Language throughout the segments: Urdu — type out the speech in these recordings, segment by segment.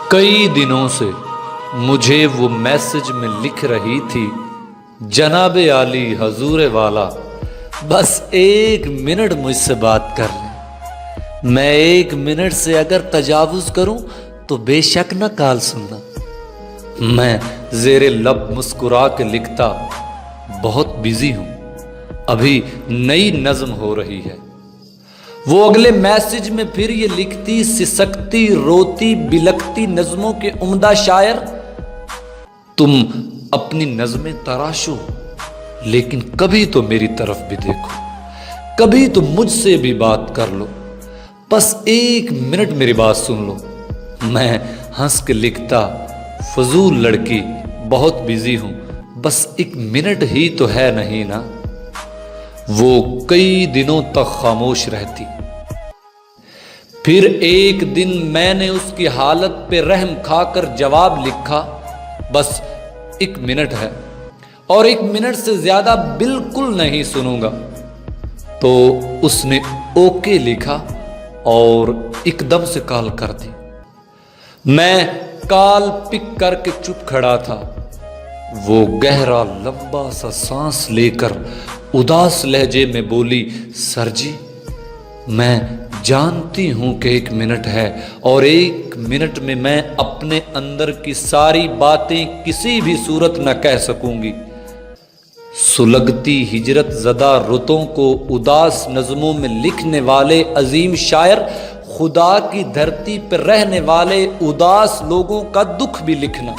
کئی دنوں سے مجھے وہ میسج میں لکھ رہی تھی، جناب عالی حضور والا بس 1 منٹ مجھ سے بات کر لیں۔ میں 1 منٹ سے اگر تجاوز کروں تو بے شک نہ کال سننا۔ میں زیر لب مسکرا کے لکھتا، بہت بزی ہوں، ابھی نئی نظم ہو رہی ہے۔ وہ اگلے میسج میں پھر یہ لکھتی، سسکتی روتی بلکتی نظموں کے عمدہ شاعر، تم اپنی نظمیں تراشو لیکن کبھی تو میری طرف بھی دیکھو، کبھی تو مجھ سے بھی بات کر لو، بس 1 منٹ میری بات سن لو۔ میں ہنس کے لکھتا، فضول لڑکی، بہت بزی ہوں، بس 1 منٹ ہی تو ہے نہیں نا۔ وہ کئی دنوں تک خاموش رہتی۔ پھر ایک دن میں نے اس کی حالت پہ رحم کھا کر جواب لکھا، بس 1 منٹ ہے اور 1 منٹ سے زیادہ بالکل نہیں سنوں گا۔ تو اس نے اوکے لکھا اور ایک دم سے کال کر دی۔ میں کال پک کر کے چپ کھڑا تھا۔ وہ گہرا لمبا سا سانس لے کر اداس لہجے میں بولی، سر جی میں جانتی ہوں کہ 1 منٹ ہے اور 1 منٹ میں میں اپنے اندر کی ساری باتیں کسی بھی صورت نہ کہہ سکوں گی۔ سلگتی ہجرت زدہ رتوں کو اداس نظموں میں لکھنے والے عظیم شاعر، خدا کی دھرتی پر رہنے والے اداس لوگوں کا دکھ بھی لکھنا۔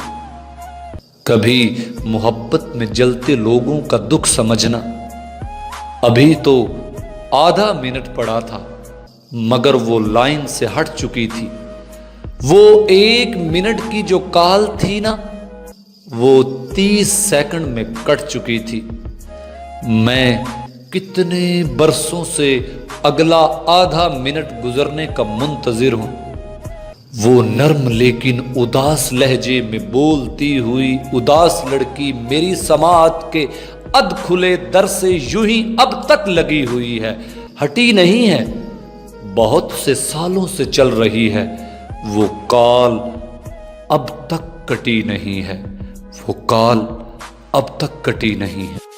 کبھی محبت میں جلتے لوگوں کا دکھ سمجھنا۔ ابھی تو آدھا منٹ پڑا تھا مگر وہ لائن سے ہٹ چکی تھی۔ وہ 1 منٹ کی جو کال تھی نا، وہ 30 سیکنڈ میں کٹ چکی تھی۔ میں کتنے برسوں سے اگلا آدھا منٹ گزرنے کا منتظر ہوں۔ وہ نرم لیکن اداس لہجے میں بولتی ہوئی اداس لڑکی میری سماعت کے اد کھلے در سے یوں ہی اب تک لگی ہوئی ہے، ہٹی نہیں ہے، بہت سے سالوں سے چل رہی ہے۔ وہ کال اب تک کٹی نہیں ہے، وہ کال اب تک کٹی نہیں ہے۔